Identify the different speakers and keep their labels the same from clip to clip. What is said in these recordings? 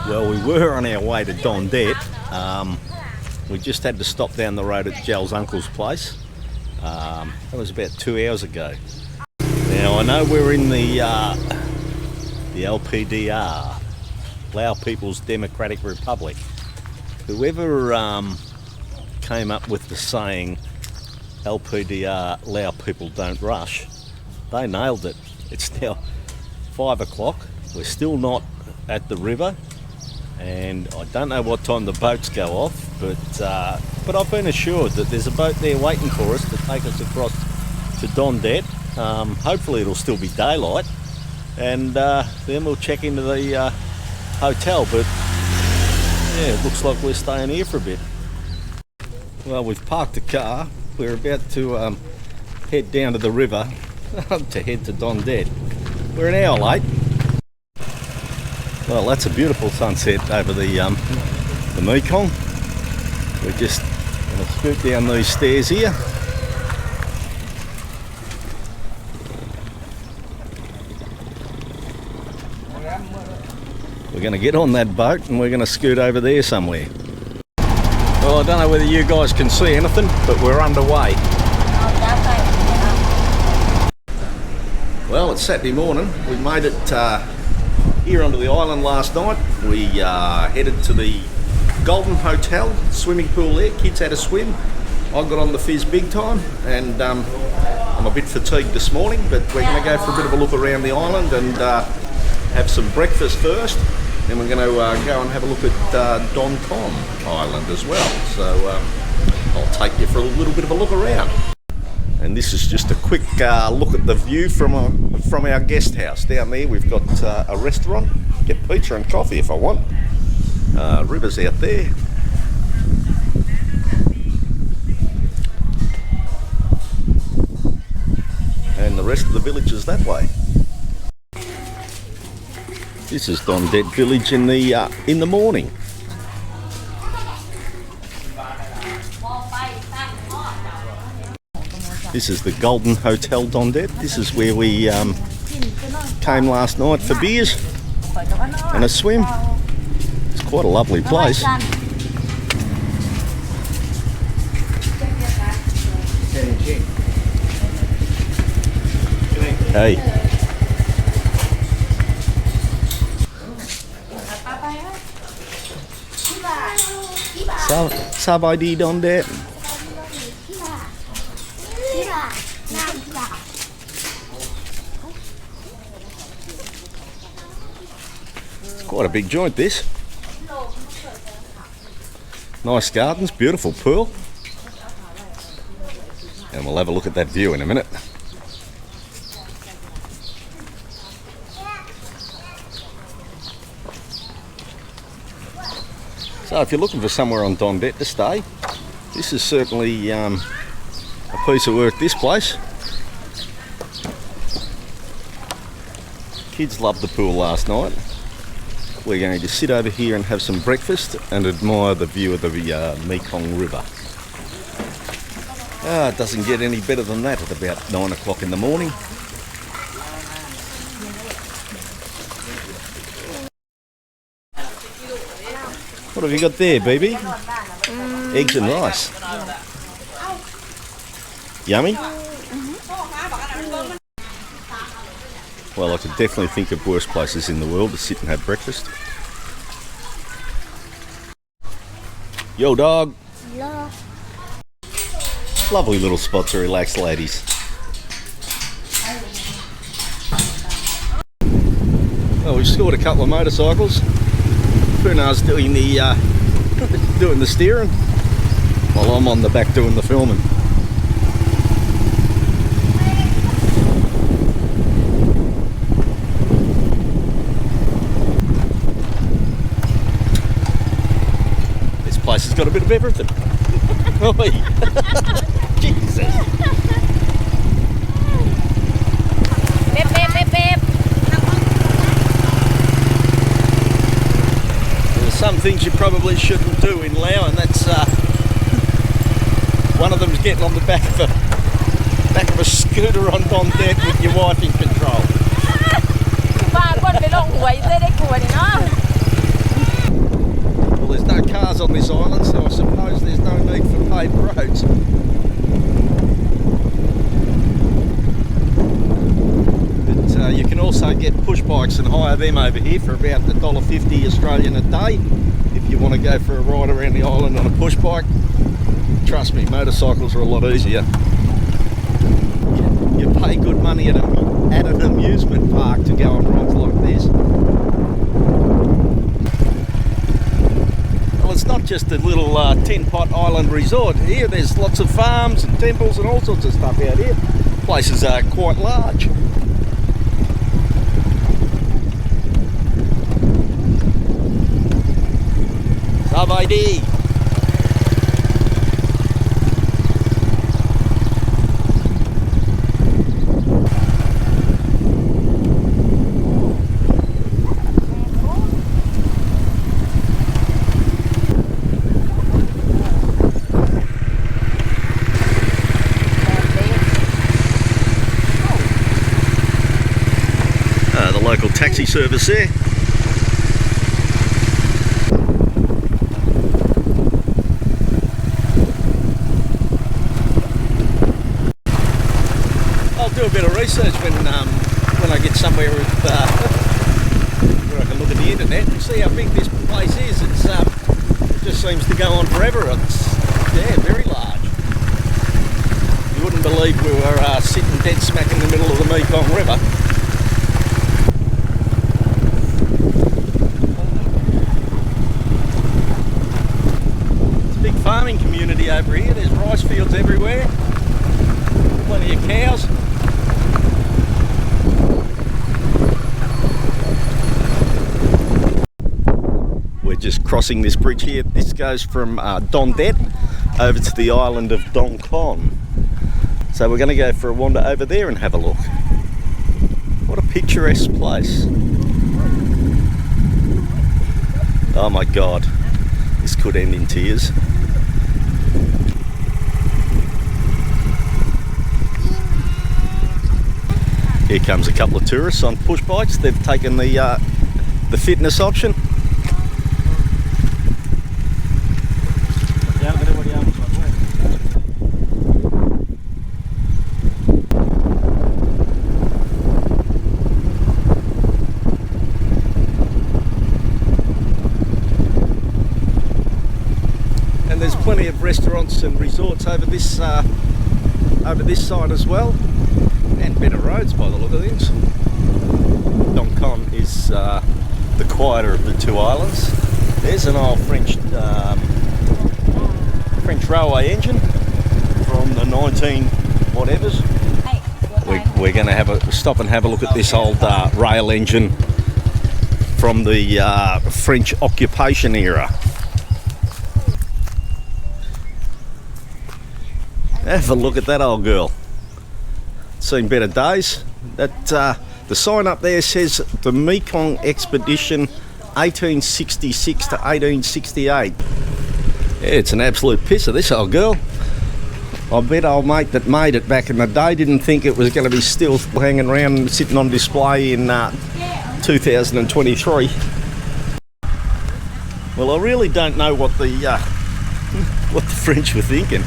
Speaker 1: Well, we were on our way to Don Det. We just had to stop down the road at Gel's uncle's place. That was about 2 hours ago. Now I know we're in the LPDR, Lao People's Democratic Republic. Whoever came up with the saying LPDR, Lao people don't rush, they nailed it. It's now 5 o'clock. We're still not at the river, and I don't know what time the boats go off, but I've been assured that there's a boat there waiting for us to take us across to Don Det. Hopefully it'll still be daylight, and then we'll check into the hotel. But yeah, it looks like we're staying here for a bit. Well, we've parked the car. We're about to head down to the river to head to Don Det. We're an hour late. Well, that's a beautiful sunset over the Mekong. We're just going to scoot down these stairs here. We're going to get on that boat and we're going to scoot over there somewhere. Well, I don't know whether you guys can see anything, but we're underway. Well, it's Saturday morning. We made it here onto the island last night. We headed to the Golden Hotel, swimming pool there. Kids had a swim. I got on the fizz big time, and I'm a bit fatigued this morning, but we're going to go for a bit of a look around the island and have some breakfast first. Then we're going to go and have a look at Don Khon Island as well. So I'll take you for a little bit of a look around. And this is just a quick look at the view from our guest house. Down there we've got a restaurant. Get pizza and coffee if I want. River's out there. And the rest of the village is that way. This is Don Det village in the morning. This is the Golden Hotel Don Det. This is where we came last night for beers and a swim. It's quite a lovely place. Hey. Sabai di Don Det. It's quite a big joint, this. Nice gardens, beautiful pool. And we'll have a look at that view in a minute. So if you're looking for somewhere on Don Det to stay, this is certainly a piece of work, this place. Kids loved the pool last night. We're going to sit over here and have some breakfast and admire the view of the Mekong River. It doesn't get any better than that at about 9 o'clock in the morning. What have you got there, baby? Eggs and rice. Yummy? Well, I could definitely think of worse places in the world to sit and have breakfast. Yo, dog.
Speaker 2: Hello.
Speaker 1: Lovely little spot to relax, ladies. Well, we've scored a couple of motorcycles. Bruno's doing the steering, while I'm on the back doing the filming. This place has got a bit of everything. Jesus. Some things you probably shouldn't do in Laos, and that's one of them's getting on the back of a scooter on Don Det with your wife in control.
Speaker 3: บ้านคนไปลงหวยได้กลัวนี่เนาะ
Speaker 1: tow them over here for about $1.50 Australian a day. If you want to go for a ride around the island on a push bike, trust me, motorcycles are a lot easier. You pay good money at an amusement park to go on rides like this. Well, it's not just a little tin pot island resort here. There's lots of farms and temples and all sorts of stuff out here. Places are quite large. Sab-ID. The local taxi service there. I'll do a bit of research when I get somewhere with, where I can look at the internet and see how big this place is. It just seems to go on forever. It's, yeah, very large. You wouldn't believe we were sitting dead smack in the middle of the Mekong River. It's a big farming community over here. There's rice fields everywhere. Plenty of cows. We're just crossing this bridge here. This goes from Don Det over to the island of Don Khon. So we're going to go for a wander over there and have a look. What a picturesque place. Oh my God, this could end in tears. Here comes a couple of tourists on push bikes. They've taken the fitness option. And there's plenty of restaurants and resorts over this side as well. And better roads by the look of things. Don Khon is the quieter of the two islands. There's an old French railway engine from the 19 whatevers. We're going to stop and have a look at this old rail engine from the French occupation era. Have a look at that old girl. Seen better days. That the sign up there says the Mekong Expedition 1866 to 1868. Yeah, it's an absolute pisser, this old girl. I bet old mate that made it back in the day didn't think it was going to be still hanging around and sitting on display in 2023. Well, I really don't know what the French were thinking,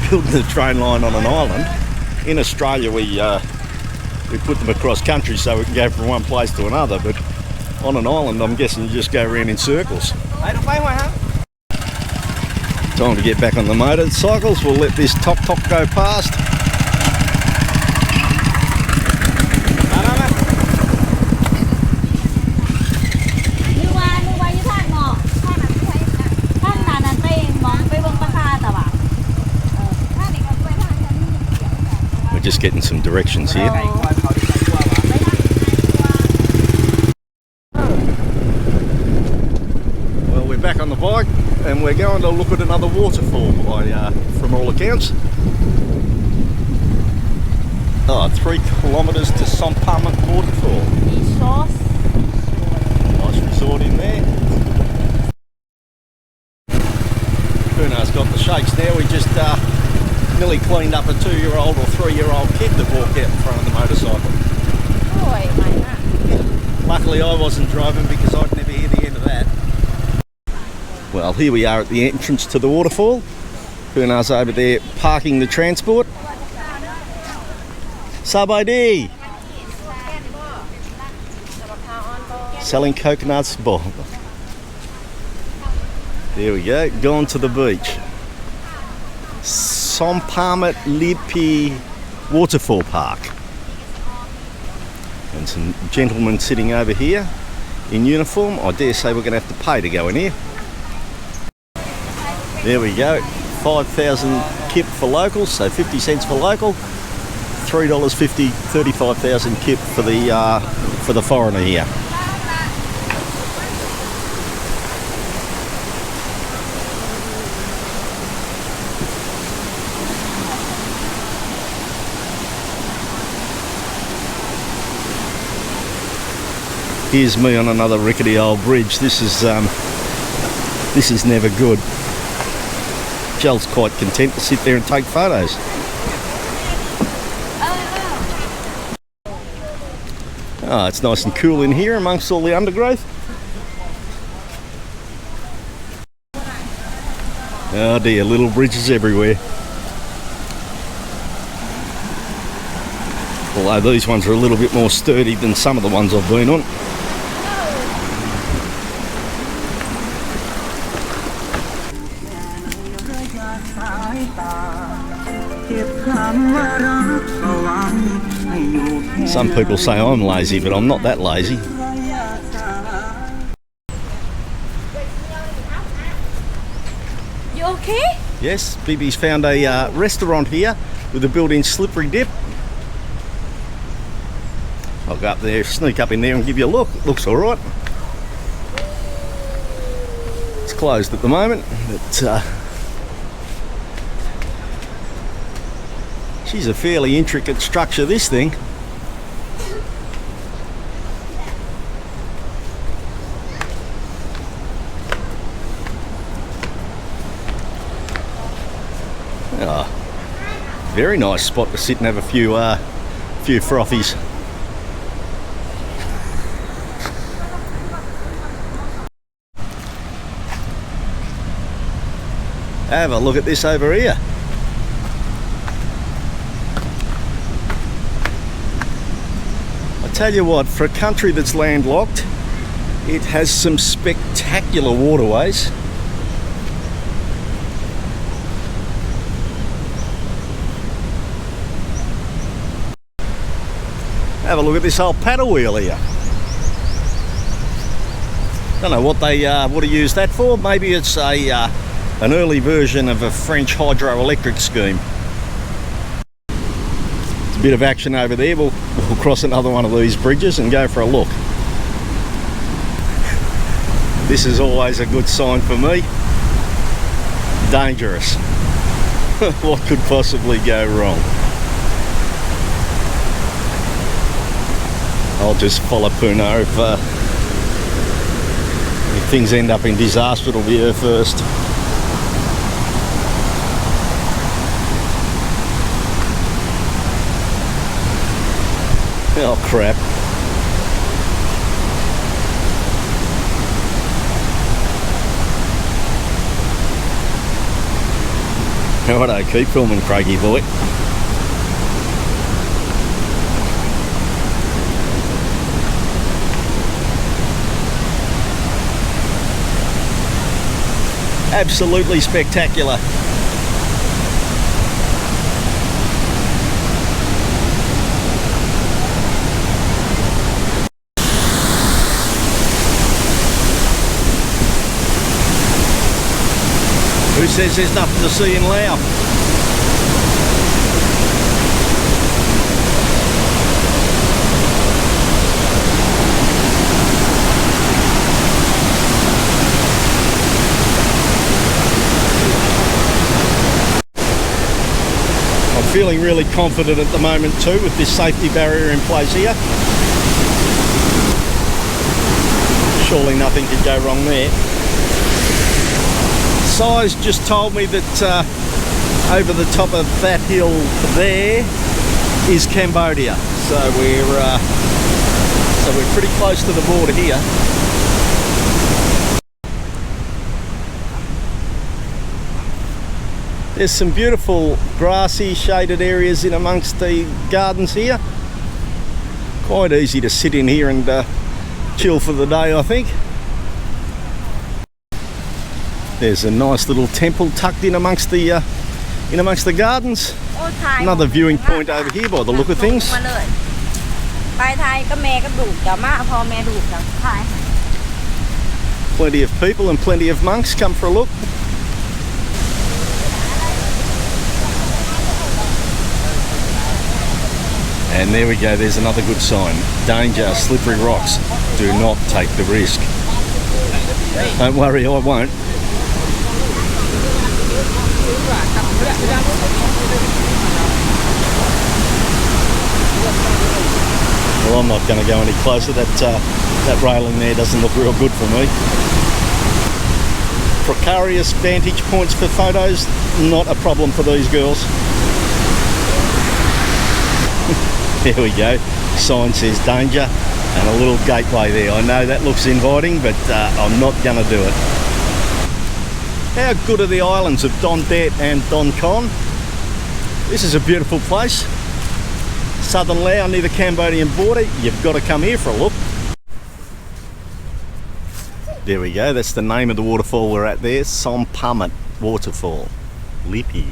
Speaker 1: building the train line on an island. In Australia, we put them across country so we can go from one place to another, but on an island, I'm guessing you just go around in circles. Time to get back on the motorcycles. We'll let this top go past. We're just getting some directions here. Well, we're back on the bike and we're going to look at another waterfall from all accounts. 3 kilometres to Somphamit waterfall. Nice resort in there. Bruno's got the shakes now. We just nearly cleaned up a 2-year-old or 3-year-old kid that walked out in front of the motorcycle. Luckily I wasn't driving because I'd never hear the end of that. Well, here we are at the entrance to the waterfall. Bruno's over there parking the transport. Sab-ID. selling coconuts. There we go, gone to the beach. Somphamit Lipi Waterfall Park. And some gentlemen sitting over here in uniform. I dare say we're going to have to pay to go in here. There we go, 5,000 kip for locals, so 50 cents for local. $3.50, 35,000 kip for the foreigner here. Here's me on another rickety old bridge. This is never good. Jell's quite content to sit there and take photos. Oh, it's nice and cool in here amongst all the undergrowth. Oh dear, little bridges everywhere. Although these ones are a little bit more sturdy than some of the ones I've been on. Some people say I'm lazy, but I'm not that lazy.
Speaker 2: You okay?
Speaker 1: Yes, Bibi's found a restaurant here with a built-in slippery dip. I'll go up there, sneak up in there and give you a look. It looks alright. It's closed at the moment, but she's a fairly intricate structure, this thing. Oh, very nice spot to sit and have a few frothies. Have a look at this over here. I tell you what, for a country that's landlocked, it has some spectacular waterways. Have a look at this old paddle wheel here. Don't know what they would have used that for. Maybe it's an early version of a French hydroelectric scheme. It's a bit of action over there. We'll cross another one of these bridges and go for a look. This is always a good sign for me. Dangerous. What could possibly go wrong? I'll just follow Puna. If things end up in disaster, it'll be her first. Oh crap. Righto, keep filming, Craigie boy. Absolutely spectacular. Who says there's nothing to see in Laos? I'm feeling really confident at the moment too with this safety barrier in place here. Surely nothing could go wrong there. Size just told me that over the top of that hill there is Cambodia, so we're pretty close to the border here. There's some beautiful grassy shaded areas in amongst the gardens here. Quite easy to sit in here and chill for the day, I think. There's a nice little temple tucked in amongst the gardens. Another viewing point over here by the look of things. Plenty of people and plenty of monks come for a look. And there we go, there's another good sign. Danger, slippery rocks. Do not take the risk. Don't worry, I won't. Well, I'm not going to go any closer. That railing there doesn't look real good for me. Precarious vantage points for photos, not a problem for these girls. There we go. Sign says danger and a little gateway there. I know that looks inviting, but I'm not going to do it. How good are the islands of Don Det and Don Khon? This is a beautiful place. Southern Laos near the Cambodian border. You've got to come here for a look. There we go. That's the name of the waterfall we're at there. Somphamit waterfall. Lipi.